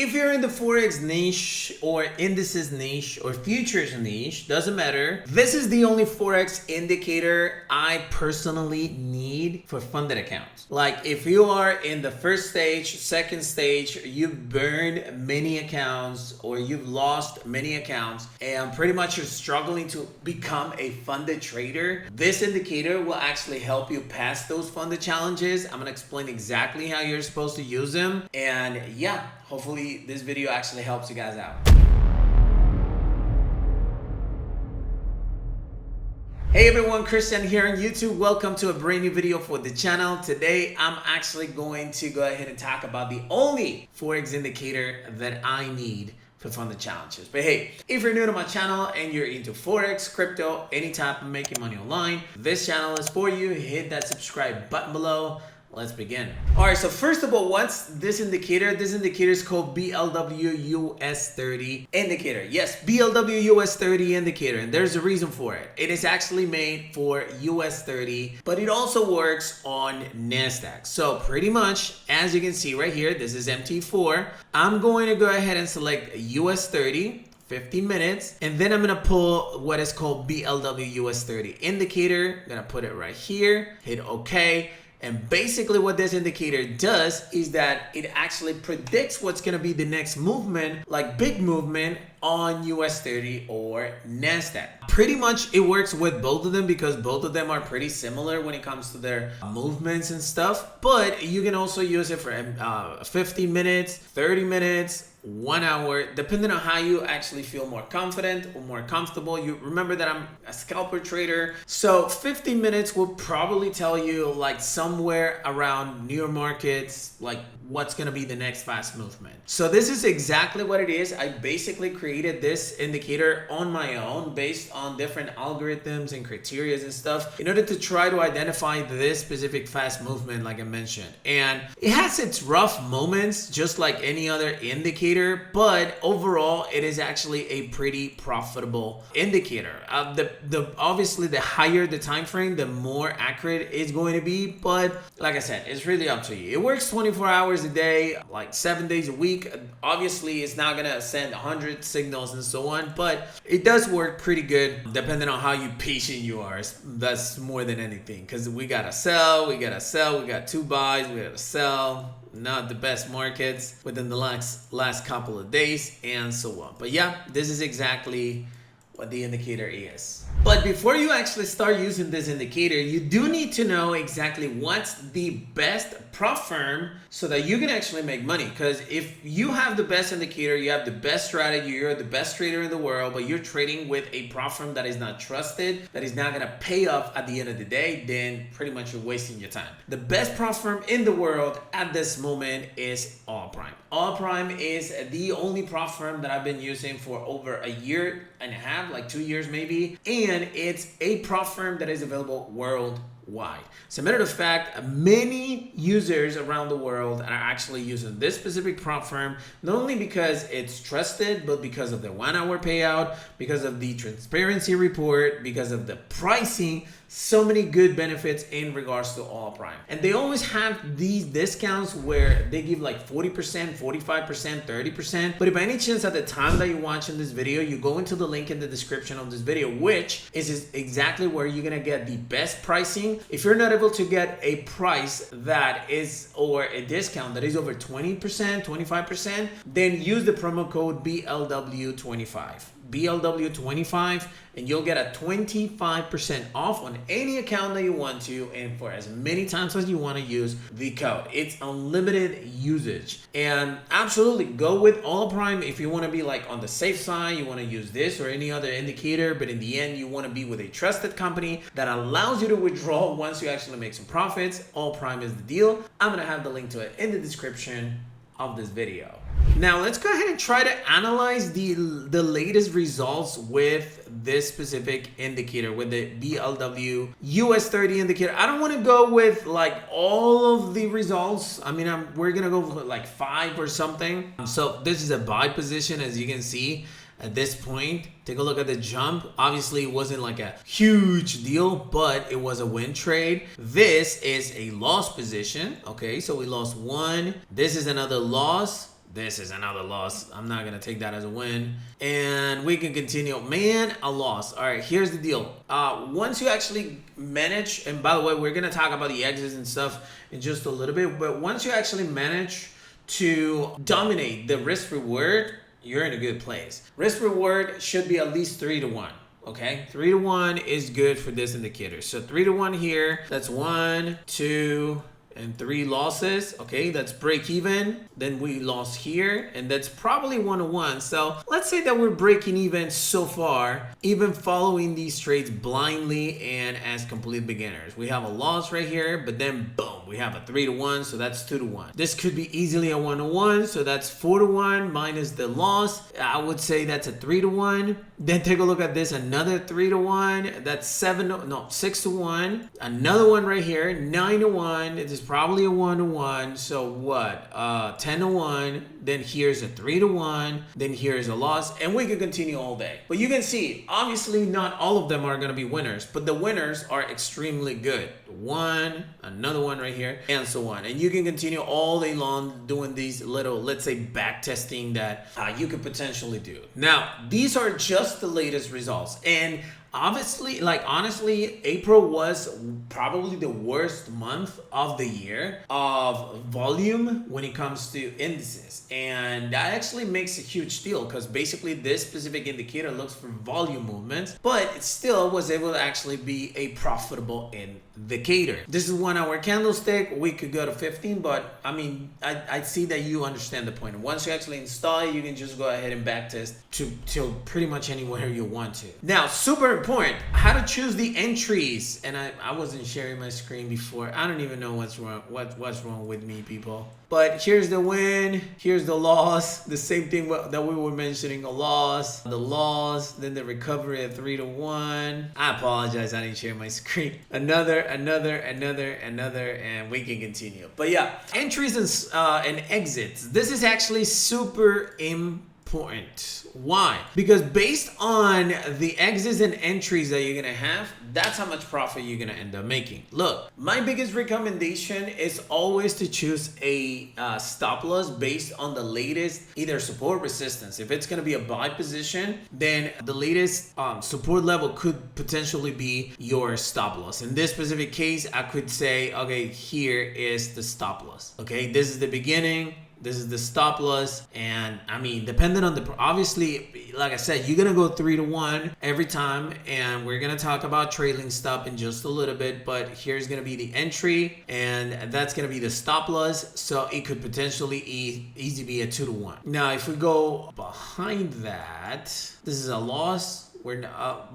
if you're in the Forex niche or indices niche or futures niche, doesn't matter. This is the only Forex indicator I personally need for funded accounts. Like if you are in the first stage, second stage, you've burned many accounts or you've lost many accounts and pretty much you're struggling to become a funded trader, this indicator will actually help you pass those funded challenges. I'm gonna explain exactly how you're supposed to use them. And yeah, hopefully this video actually helps you guys out. Hey everyone, Christian here on YouTube. Welcome to a brand new video for the channel. Today, I'm actually going to go ahead and talk about the only Forex indicator that I need for funded challenges. But hey, if you're new to my channel and you're into Forex, crypto, any type of making money online, this channel is for you. Hit that subscribe button below. Let's begin. All right, so first of all, what's this indicator? This indicator is called BLW US30 indicator. Yes, BLW US30 indicator, and there's a reason for it. It is actually made for US30, but it also works on NASDAQ. So pretty much, as you can see right here, this is MT4. I'm going to go ahead and select US30. 15 minutes, and then I'm gonna pull what is called BLW US30 indicator. I'm gonna put it right here, hit OK. And basically what this indicator does is that it actually predicts what's going to be the next movement, like big movement on US 30 or NASDAQ. Pretty much it works with both of them because both of them are pretty similar when it comes to their movements and stuff. But you can also use it for 15 minutes, 30 minutes, 1 hour, depending on how you actually feel more confident or more comfortable. You remember that I'm a scalper trader. So 15 minutes will probably tell you like somewhere around New York markets, like what's going to be the next fast movement. So this is exactly what it is. I basically created this indicator on my own based on different algorithms and criteria and stuff in order to try to identify this specific fast movement like I mentioned. And it has its rough moments just like any other indicator, but overall it is actually a pretty profitable indicator. Obviously the higher the time frame, the more accurate it's going to be, but like I said, it's really up to you. It works 24 hours a day, like 7 days a week. Obviously it's not gonna send 100 signals and so on, but it does work pretty good depending on how patient you are. That's more than anything, because we got two buys, we gotta sell. Not the best markets within the last couple of days and so on. But yeah, this is exactly what the indicator is. But before you actually start using this indicator, you do need to know exactly what's the best prop firm so that you can actually make money. Because if you have the best indicator, you have the best strategy, you're the best trader in the world, but you're trading with a prop firm that is not trusted, that is not gonna pay off at the end of the day, then pretty much you're wasting your time. The best prop firm in the world at this moment is Prime. Prime is the only prop firm that I've been using for over a year and a half, like 2 years maybe, and it's a prop firm that is available worldwide. As a matter of fact, many users around the world are actually using this specific prop firm, not only because it's trusted, but because of the 1 hour payout, because of the transparency report, because of the pricing. So many good benefits in regards to Prime. And they always have these discounts where they give like 40%, 45%, 30%. But if by any chance at the time that you're watching this video, you go into the link in the description of this video, which is exactly where you're gonna get the best pricing. If you're not able to get a price that is, or a discount that is over 20%, 25%, then use the promo code BLW25. BLW25, and you'll get a 25% off on any account that you want to, and for as many times as you want to use the code. It's unlimited usage. And absolutely go with Prime if you want to be like on the safe side, you want to use this or any other indicator, but in the end you want to be with a trusted company that allows you to withdraw once you actually make some profits. Prime is the deal. I'm gonna have the link to it in the description of this video. Now let's go ahead and try to analyze the latest results with this specific indicator, with the BLW US30 indicator. I don't want to go with like all of the results. I mean, we're gonna go with like 5 or something. So this is a buy position, as you can see. At this point, take a look at the jump. Obviously, it wasn't like a huge deal, but it was a win trade. This is a loss position. Okay, so we lost 1. This is another loss. This is another loss. I'm not going to take that as a win. And we can continue. Man, a loss. All right, here's the deal. Once you actually manage, and by the way, we're going to talk about the exits and stuff in just a little bit, but once you actually manage to dominate the risk reward, you're in a good place. Risk reward should be at least 3-1. Okay, 3-1 is good for this indicator. So 3-1 here, that's 1, 2, and 3 losses. Okay, that's break even. Then we lost here, and that's probably 1-1. So let's say that we're breaking even so far, even following these trades blindly and as complete beginners. We have a loss right here, but then boom, we have a 3-1, so that's 2-1. This could be easily a 1-1, so that's 4-1 minus the loss. I would say that's a 3-1. Then take a look at this, another 3-1. That's 6-1. Another one right here, 9-1. It is probably a 1-1. So what? 10-1. Then here's a 3-1. Then here's a loss, and we can continue all day. But you can see, obviously, not all of them are going to be winners, but the winners are extremely good. One, another one right here, and so on. And you can continue all day long doing these little, let's say, back testing that you could potentially do. Now, these are just the latest results, and obviously, like honestly, April was probably the worst month of the year of volume when it comes to indices. And that actually makes a huge deal because basically this specific indicator looks for volume movements, but it still was able to actually be a profitable indicator. This is 1 hour candlestick. We could go to 15, but I mean, I see that you understand the point. Once you actually install it, you can just go ahead and backtest to pretty much anywhere you want to. Now, super important, how to choose the entries. And I wasn't sharing my screen before. I don't even know what's wrong with me, people. But here's the win, here's the loss, the same thing that we were mentioning, a loss, the loss, then the recovery at 3-1. I apologize, I didn't share my screen. Another, and we can continue. But yeah, entries and exits. This is actually super important. Why? Because based on the exits and entries that you're gonna have, that's how much profit you're gonna end up making. Look, my biggest recommendation is always to choose a stop loss based on the latest either support resistance. If it's gonna be a buy position, then the latest support level could potentially be your stop loss. In this specific case, I could say, okay, here is the stop loss. Okay, this is the beginning. This is the stop loss, and I mean, depending on obviously, like I said, you're gonna go 3-1 every time, and we're gonna talk about trailing stop in just a little bit, but here's gonna be the entry, and that's gonna be the stop loss, so it could potentially easily be a 2-1. Now, if we go behind that, this is a loss. We're not,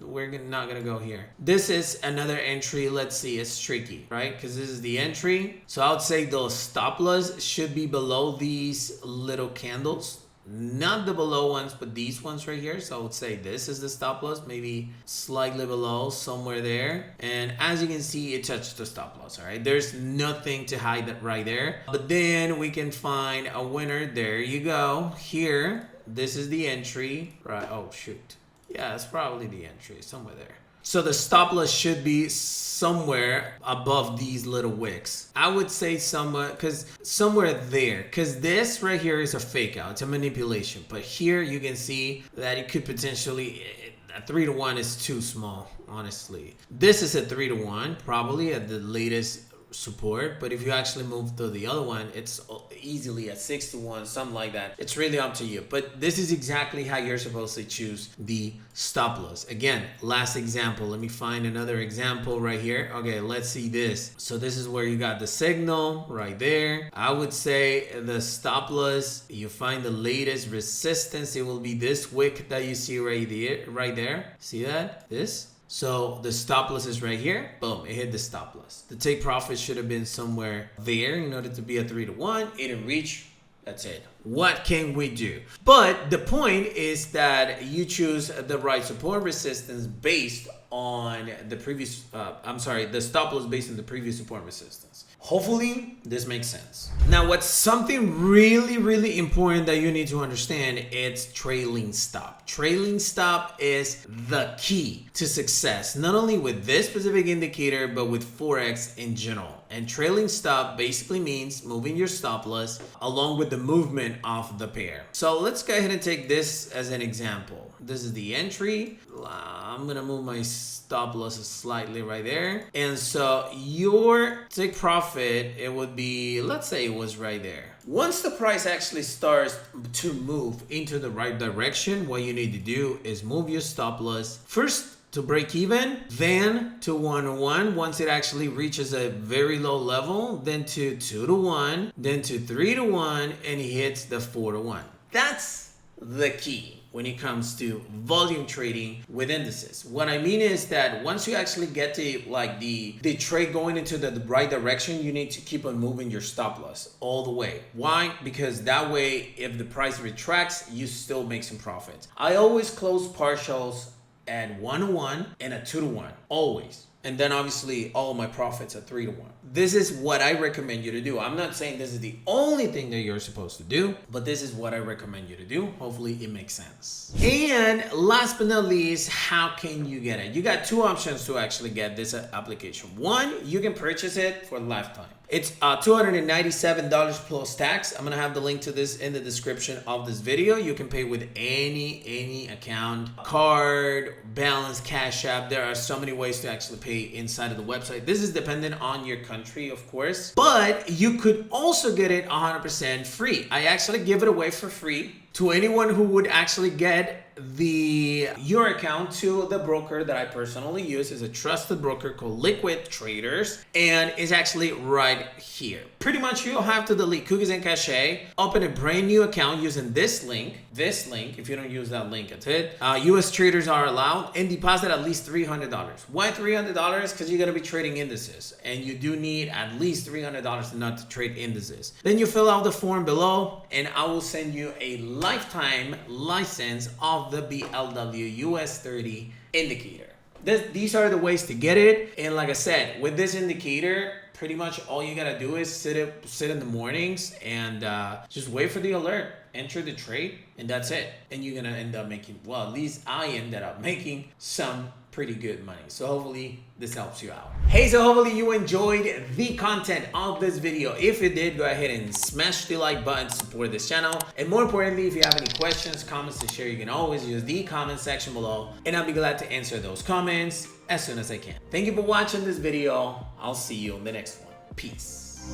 we're not gonna go here. This is another entry. Let's see, it's tricky, right? Because this is the entry. So I would say those stop loss should be below these little candles. Not the below ones, but these ones right here. So I would say this is the stop loss, maybe slightly below, somewhere there. And as you can see, it touched the stop loss, all right? There's nothing to hide that right there. But then we can find a winner. There you go. Here, this is the entry, right? Oh, shoot. Yeah, it's probably the entry, somewhere there. So the stop loss should be somewhere above these little wicks. I would say somewhere there, because this right here is a fake out, it's a manipulation. But here you can see that it could potentially, a 3-1 is too small, honestly. This is a 3-1, probably at the latest support, but if you actually move to the other one, it's easily at 6-1, something like that. It's really up to you, but this is exactly how you're supposed to choose the stop loss. Again, last example, let me find another example right here. Okay, let's see this. So this is where you got the signal right there. I would say the stop loss, you find the latest resistance, it will be this wick that you see right there. See that? This. So the stop loss is right here. Boom, it hit the stop loss. The take profit should have been somewhere there in order to be a 3-1. It didn't reach. That's it. What can we do? But the point is that you choose the right support resistance based on the previous, the stop loss based on the previous support resistance. Hopefully this makes sense. Now, what's something really important that you need to understand, it's trailing stop. Trailing stop is the key to success, not only with this specific indicator, but with Forex in general. And trailing stop basically means moving your stop loss along with the movement of the pair. So let's go ahead and take this as an example. This is the entry. I'm gonna move my stop losses slightly right there. And so your take profit, it would be, let's say it was right there. Once the price actually starts to move into the right direction, what you need to do is move your stop loss first to break even, then to 1-to-1 once it actually reaches a very low level, then to 2-to-1, then to 3-to-1, and hits the 4-to-1. That's the key when it comes to volume trading with indices. What I mean is that once you actually get to like the trade going into the right direction, you need to keep on moving your stop loss all the way. Why? Because that way, if the price retracts, you still make some profits. I always close partials at 1-to-1 and a 2-to-1, always. And then obviously all of my profits at 3-to-1. This is what I recommend you to do. I'm not saying this is the only thing that you're supposed to do, but this is what I recommend you to do. Hopefully it makes sense. And last but not least, how can you get it? You got two options to actually get this application. One, you can purchase it for a lifetime. It's $297 plus tax. I'm gonna have the link to this in the description of this video. You can pay with any account, card, balance, cash app. There are so many ways to actually pay inside of the website. This is dependent on your country, of course, but you could also get it 100% free. I actually give it away for free to anyone who would actually get your account to the broker that I personally use. Is a trusted broker called Liquid Traders, and it's actually right here. Pretty much you'll have to delete cookies and cache, open a brand new account using this link. If you don't use that link, that's it. US traders are allowed, and deposit at least $300. Why $300? Because you're gonna be trading indices, and you do need at least $300 not to trade indices. Then you fill out the form below, and I will send you a lifetime license of the BLW US 30 indicator. These are the ways to get it. And like I said, with this indicator, pretty much all you gotta do is sit in the mornings and just wait for the alert, enter the trade, and that's it. And you're gonna end up making, well, at least I ended up making some pretty good money. So hopefully this helps you out. Hey, so hopefully you enjoyed the content of this video. If you did, go ahead and smash the like button to support this channel. And more importantly, if you have any questions, comments to share, you can always use the comment section below, and I'll be glad to answer those comments as soon as I can. Thank you for watching this video. I'll see you in the next one. Peace.